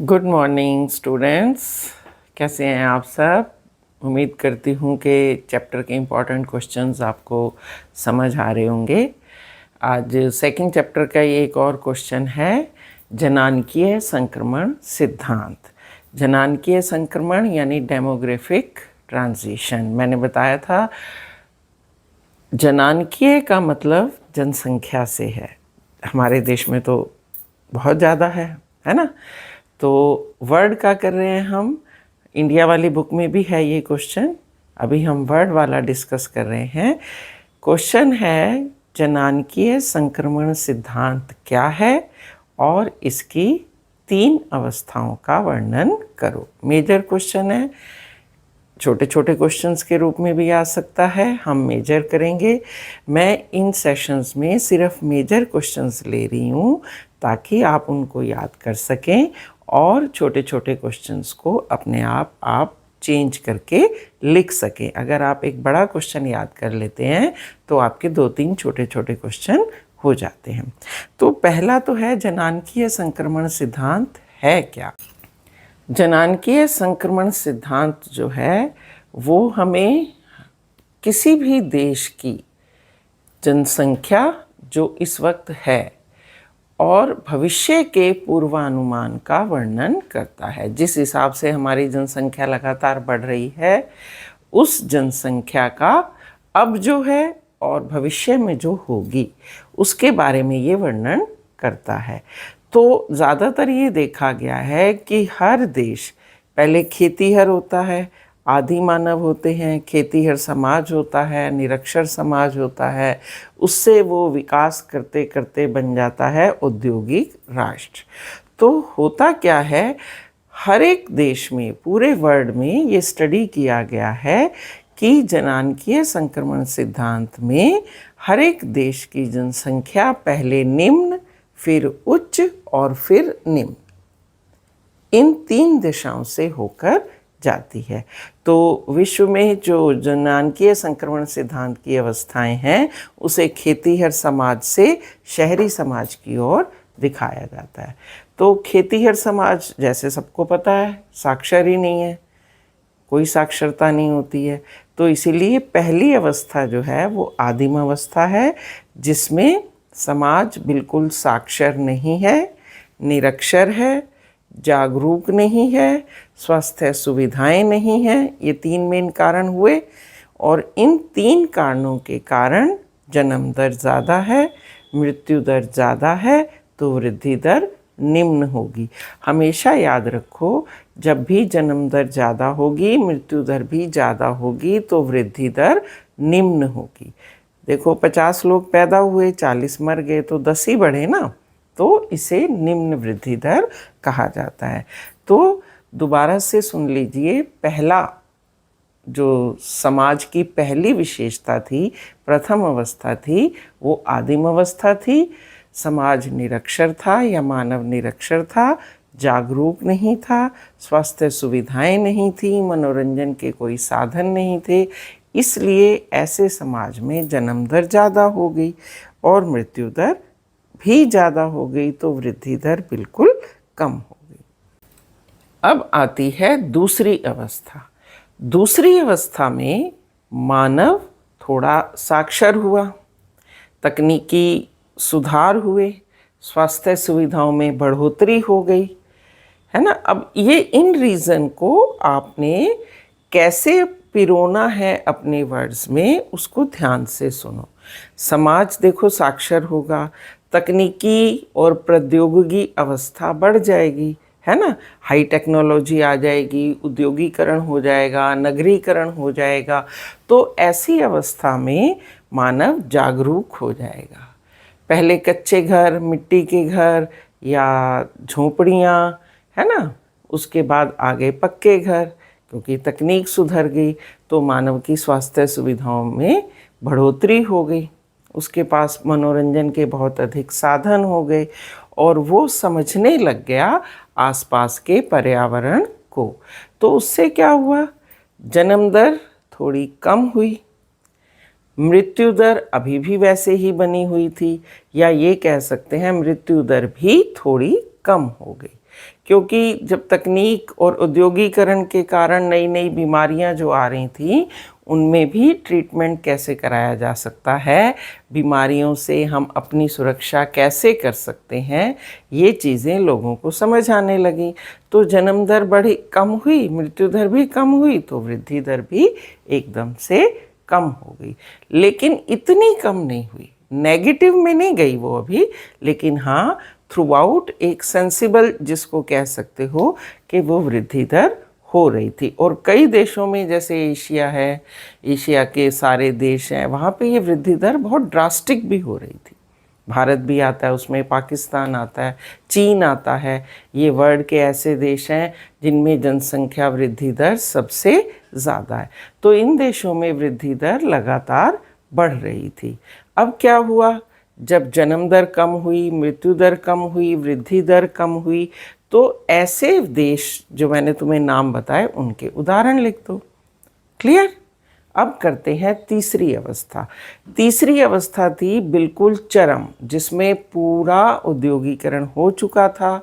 Good morning students. कैसे हैं आप सब? उम्मीद करती हूँ कि चैप्टर के इम्पॉर्टेंट क्वेश्चंस आपको समझ आ रहे होंगे। आज सेकंड चैप्टर का ये एक और क्वेश्चन है, जनानकीय संक्रमण सिद्धांत। जनानकीय संक्रमण यानी डेमोग्राफिक ट्रांजिशन। मैंने बताया था जनानकीय का मतलब जनसंख्या से है। हमारे देश में तो बहुत ज़्यादा है ना। तो वर्ड का कर रहे हैं हम, इंडिया वाली बुक में भी है ये क्वेश्चन। अभी हम वर्ड वाला डिस्कस कर रहे हैं। क्वेश्चन है जनानकीय संक्रमण सिद्धांत क्या है और इसकी 3 अवस्थाओं का वर्णन करो। मेजर क्वेश्चन है, छोटे छोटे क्वेश्चंस के रूप में भी आ सकता है। हम मेजर करेंगे। मैं इन सेशंस में सिर्फ मेजर क्वेश्चंस ले रही हूँ ताकि आप उनको याद कर सकें और छोटे छोटे क्वेश्चंस को अपने आप चेंज करके लिख सकें। अगर आप एक बड़ा क्वेश्चन याद कर लेते हैं तो आपके 2-3 छोटे छोटे क्वेश्चन हो जाते हैं। तो पहला तो है जनानकीय संक्रमण सिद्धांत है क्या। जनानकीय संक्रमण सिद्धांत जो है वो हमें किसी भी देश की जनसंख्या जो इस वक्त है और भविष्य के पूर्वानुमान का वर्णन करता है। जिस हिसाब से हमारी जनसंख्या लगातार बढ़ रही है, उस जनसंख्या का अब जो है और भविष्य में जो होगी उसके बारे में ये वर्णन करता है। तो ज़्यादातर ये देखा गया है कि हर देश पहले खेतीहर होता है, आदि मानव होते हैं, खेतीहर समाज होता है, निरक्षर समाज होता है, उससे वो विकास करते करते बन जाता है औद्योगिक राष्ट्र। तो होता क्या है, हर एक देश में, पूरे वर्ल्ड में ये स्टडी किया गया है कि जनानकीय संक्रमण सिद्धांत में हर एक देश की जनसंख्या पहले निम्न, फिर उच्च और फिर निम्न, इन 3 दिशाओं से होकर जाती है। तो विश्व में जो जनानकीय संक्रमण सिद्धांत की अवस्थाएं हैं उसे खेतीहर समाज से शहरी समाज की ओर दिखाया जाता है। तो खेतीहर समाज जैसे सबको पता है साक्षर ही नहीं है, कोई साक्षरता नहीं होती है। तो इसीलिए पहली अवस्था जो है वो आदिम अवस्था है, जिसमें समाज बिल्कुल साक्षर नहीं है, निरक्षर है, जागरूक नहीं है, स्वास्थ्य सुविधाएं नहीं हैं। ये 3 मेन कारण हुए और इन 3 कारणों के कारण जन्म दर ज़्यादा है, मृत्यु दर ज़्यादा है, तो वृद्धि दर निम्न होगी। हमेशा याद रखो, जब भी जन्म दर ज़्यादा होगी, मृत्यु दर भी ज़्यादा होगी, तो वृद्धि दर निम्न होगी। देखो 50 लोग पैदा हुए, 40 मर गए, तो 10 ही बढ़े ना। तो इसे निम्न वृद्धि दर कहा जाता है। तो दोबारा से सुन लीजिए, पहला जो समाज की पहली विशेषता थी, प्रथम अवस्था थी, वो आदिम अवस्था थी। समाज निरक्षर था या मानव निरक्षर था, जागरूक नहीं था, स्वास्थ्य सुविधाएं नहीं थी, मनोरंजन के कोई साधन नहीं थे। इसलिए ऐसे समाज में जन्म दर ज़्यादा हो गई और मृत्यु दर भी ज़्यादा हो गई, तो वृद्धि दर बिल्कुल कम हो गई। अब आती है दूसरी अवस्था। दूसरी अवस्था में मानव थोड़ा साक्षर हुआ, तकनीकी सुधार हुए, स्वास्थ्य सुविधाओं में बढ़ोतरी हो गई, है ना। अब ये इन रीज़न को आपने कैसे पिरोना है अपने वर्ड्स में, उसको ध्यान से सुनो। समाज देखो साक्षर होगा, तकनीकी और प्रौद्योगिकी अवस्था बढ़ जाएगी, है ना। हाई टेक्नोलॉजी आ जाएगी, उद्योगीकरण हो जाएगा, नगरीकरण हो जाएगा। तो ऐसी अवस्था में मानव जागरूक हो जाएगा। पहले कच्चे घर, मिट्टी के घर या झोपड़ियाँ, है ना, उसके बाद आगे पक्के घर, क्योंकि तकनीक सुधर गई तो मानव की स्वास्थ्य सुविधाओं में बढ़ोतरी हो गई। उसके पास मनोरंजन के बहुत अधिक साधन हो गए और वो समझने लग गया आसपास के पर्यावरण को। तो उससे क्या हुआ, जन्म दर थोड़ी कम हुई, मृत्यु दर अभी भी वैसे ही बनी हुई थी, या ये कह सकते हैं मृत्यु दर भी थोड़ी कम हो गई। क्योंकि जब तकनीक और औद्योगिकरण के कारण नई नई बीमारियां जो आ रही थी, उनमें भी ट्रीटमेंट कैसे कराया जा सकता है, बीमारियों से हम अपनी सुरक्षा कैसे कर सकते हैं, ये चीज़ें लोगों को समझ आने लगी। तो जन्म दर बड़ी कम हुई, मृत्यु दर भी कम हुई, तो वृद्धि दर भी एकदम से कम हो गई। लेकिन इतनी कम नहीं हुई, नेगेटिव में नहीं गई वो अभी, लेकिन हाँ थ्रू आउट एक सेंसिबल, जिसको कह सकते हो कि वो वृद्धि दर हो रही थी। और कई देशों में, जैसे एशिया है, एशिया के सारे देश हैं, वहाँ पे ये वृद्धि दर बहुत ड्रास्टिक भी हो रही थी। भारत भी आता है उसमें, पाकिस्तान आता है, चीन आता है। ये वर्ल्ड के ऐसे देश हैं जिनमें जनसंख्या वृद्धि दर सबसे ज़्यादा है। तो इन देशों में वृद्धि दर लगातार बढ़ रही थी। अब क्या हुआ, जब जन्म दर कम हुई, मृत्यु दर कम हुई, वृद्धि दर कम हुई, तो ऐसे देश जो मैंने तुम्हें नाम बताए उनके उदाहरण लिख दो। क्लियर? अब करते हैं तीसरी अवस्था। तीसरी अवस्था थी बिल्कुल चरम, जिसमें पूरा औद्योगिकरण हो चुका था,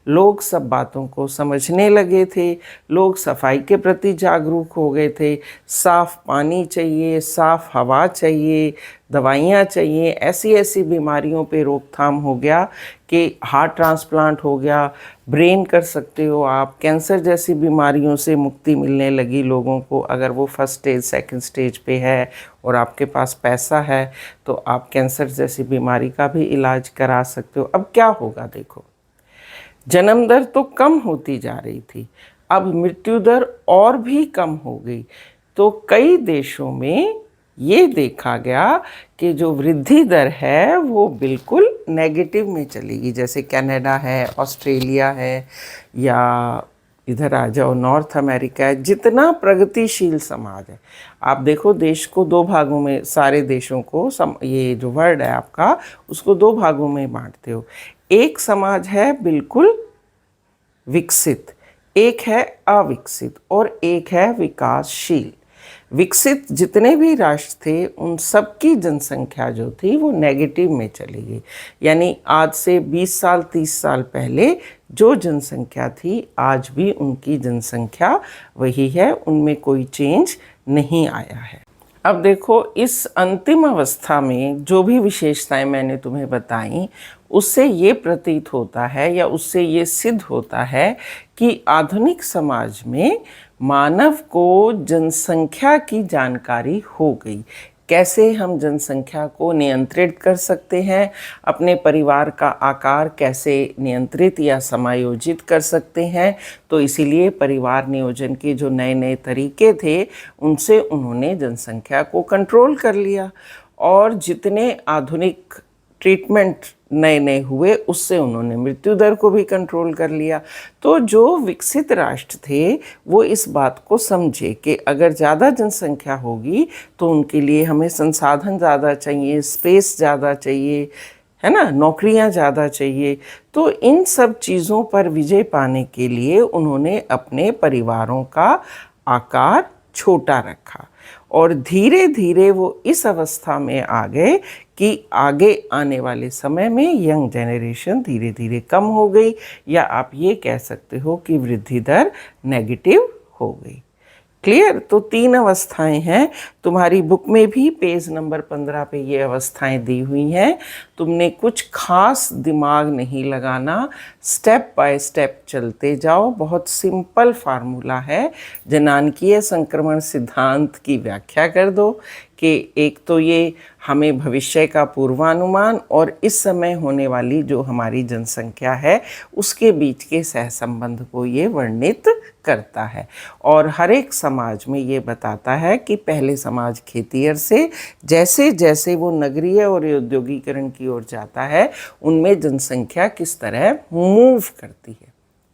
लोग सब बातों को समझने लगे थे, लोग सफाई के प्रति जागरूक हो गए थे, साफ़ पानी चाहिए, साफ़ हवा चाहिए, दवाइयाँ चाहिए, ऐसी ऐसी बीमारियों पे रोकथाम हो गया कि हार्ट ट्रांसप्लांट हो गया, ब्रेन कर सकते हो आप, कैंसर जैसी बीमारियों से मुक्ति मिलने लगी लोगों को। अगर वो फर्स्ट स्टेज सेकंड स्टेज पे है और आपके पास पैसा है तो आप कैंसर जैसी बीमारी का भी इलाज करा सकते हो। अब क्या होगा देखो, जन्म दर तो कम होती जा रही थी, अब मृत्यु दर और भी कम हो गई। तो कई देशों में ये देखा गया कि जो वृद्धि दर है वो बिल्कुल नेगेटिव में चलेगी। जैसे कनाडा है, ऑस्ट्रेलिया है, या इधर आ जाओ नॉर्थ अमेरिका है, जितना प्रगतिशील समाज है। आप देखो देश को दो भागों में, सारे देशों को ये जो वर्ल्ड है आपका, उसको दो भागों में बांटते हो। एक समाज है बिल्कुल विकसित, एक है अविकसित, और एक है विकासशील। विकसित जितने भी राष्ट्र थे उन सब की जनसंख्या जो थी वो नेगेटिव में चली गई। यानी आज से 20 साल 30 साल पहले जो जनसंख्या थी, आज भी उनकी जनसंख्या वही है, उनमें कोई चेंज नहीं आया है। अब देखो इस अंतिम अवस्था में जो भी विशेषताएं मैंने तुम्हें बताई, उससे ये प्रतीत होता है या उससे ये सिद्ध होता है कि आधुनिक समाज में मानव को जनसंख्या की जानकारी हो गई। कैसे हम जनसंख्या को नियंत्रित कर सकते हैं, अपने परिवार का आकार कैसे नियंत्रित या समायोजित कर सकते हैं। तो इसीलिए परिवार नियोजन के जो नए नए तरीके थे, उनसे उन्होंने जनसंख्या को कंट्रोल कर लिया। और जितने आधुनिक ट्रीटमेंट नए नए हुए, उससे उन्होंने मृत्यु दर को भी कंट्रोल कर लिया। तो जो विकसित राष्ट्र थे वो इस बात को समझे कि अगर ज़्यादा जनसंख्या होगी तो उनके लिए हमें संसाधन ज़्यादा चाहिए, स्पेस ज़्यादा चाहिए, है ना, नौकरियां ज़्यादा चाहिए। तो इन सब चीज़ों पर विजय पाने के लिए उन्होंने अपने परिवारों का आकार छोटा रखा, और धीरे धीरे वो इस अवस्था में आ गए कि आगे आने वाले समय में यंग जनरेशन धीरे धीरे कम हो गई, या आप ये कह सकते हो कि वृद्धि दर नेगेटिव हो गई। क्लियर? तो 3 अवस्थाएं हैं, तुम्हारी बुक में भी पेज नंबर 15 पे ये अवस्थाएं दी हुई हैं। तुमने कुछ खास दिमाग नहीं लगाना, स्टेप बाय स्टेप चलते जाओ। बहुत सिंपल फार्मूला है, जनानकीय संक्रमण सिद्धांत की व्याख्या कर दो कि एक तो ये हमें भविष्य का पूर्वानुमान और इस समय होने वाली जो हमारी जनसंख्या है उसके बीच के सहसंबंध को ये वर्णित करता है। और हर एक समाज में ये बताता है कि पहले समाज खेतीहर से जैसे जैसे वो नगरीय और औद्योगिकरण की ओर जाता है, उनमें जनसंख्या किस तरह मूव करती है।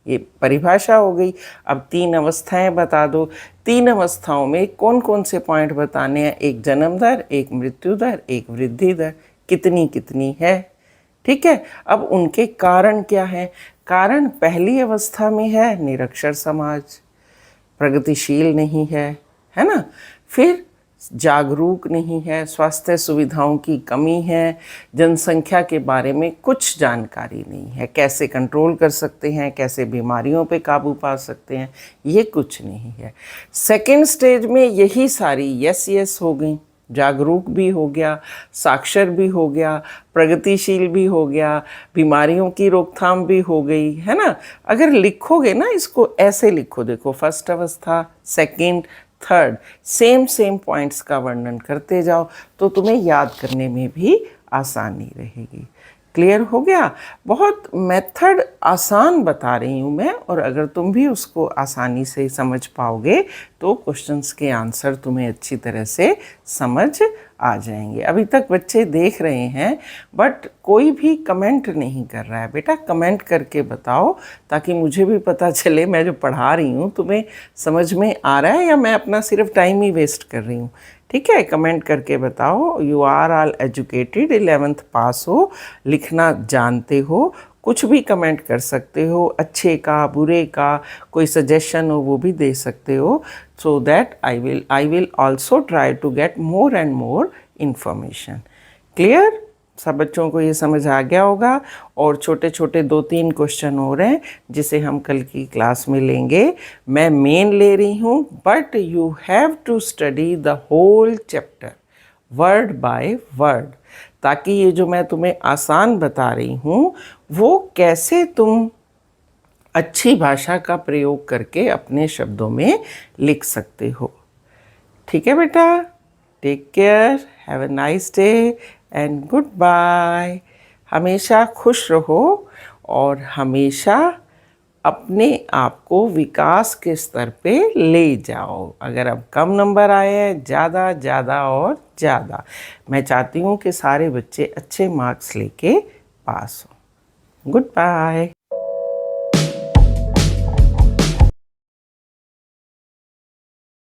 ये परिभाषा हो गई। अब 3 अवस्थाएं बता दो। 3 अवस्थाओं में कौन कौन से पॉइंट बताने हैं? एक जन्म दर, एक मृत्यु दर, एक वृद्धि दर, कितनी कितनी है। ठीक है, अब उनके कारण क्या हैं? कारण पहली अवस्था में है निरक्षर समाज, प्रगतिशील नहीं है, है ना। फिर जागरूक नहीं है, स्वास्थ्य सुविधाओं की कमी है, जनसंख्या के बारे में कुछ जानकारी नहीं है, कैसे कंट्रोल कर सकते हैं, कैसे बीमारियों पे काबू पा सकते हैं, ये कुछ नहीं है। सेकेंड स्टेज में यही सारी यस यस हो गई, जागरूक भी हो गया, साक्षर भी हो गया, प्रगतिशील भी हो गया, बीमारियों की रोकथाम भी हो गई, है ना। अगर लिखोगे ना, इसको ऐसे लिखो, देखो फर्स्ट अवस्था, सेकंड, थर्ड, सेम पॉइंट्स का वर्णन करते जाओ तो तुम्हें याद करने में भी आसानी रहेगी। क्लियर हो गया? बहुत मेथड आसान बता रही हूँ मैं, और अगर तुम भी उसको आसानी से समझ पाओगे तो क्वेश्चंस के आंसर तुम्हें अच्छी तरह से समझ आ जाएंगे। अभी तक बच्चे देख रहे हैं बट कोई भी कमेंट नहीं कर रहा है। बेटा कमेंट करके बताओ ताकि मुझे भी पता चले मैं जो पढ़ा रही हूँ तुम्हें समझ में आ रहा है या मैं अपना सिर्फ टाइम ही वेस्ट कर रही हूँ। ठीक है, कमेंट करके बताओ। You are all educated, 11th pass हो, लिखना जानते हो, कुछ भी कमेंट कर सकते हो, अच्छे का बुरे का कोई सजेशन हो वो भी दे सकते हो, so that I will also try to get more and more information. Clear? सब बच्चों को ये समझ आ गया होगा। और छोटे छोटे 2-3 क्वेश्चन हो रहे हैं जिसे हम कल की क्लास में लेंगे। मैं मेन ले रही हूँ but you have to study the whole chapter word by word, ताकि ये जो मैं तुम्हें आसान बता रही हूँ वो कैसे तुम अच्छी भाषा का प्रयोग करके अपने शब्दों में लिख सकते हो। ठीक है बेटा, take care, have a nice day and goodbye. हमेशा खुश रहो और हमेशा अपने आप को विकास के स्तर पे ले जाओ। अगर अब कम नंबर आए हैं, ज़्यादा ज़्यादा और ज़्यादा, मैं चाहती हूँ कि सारे बच्चे अच्छे मार्क्स लेके पास हो। Good bye.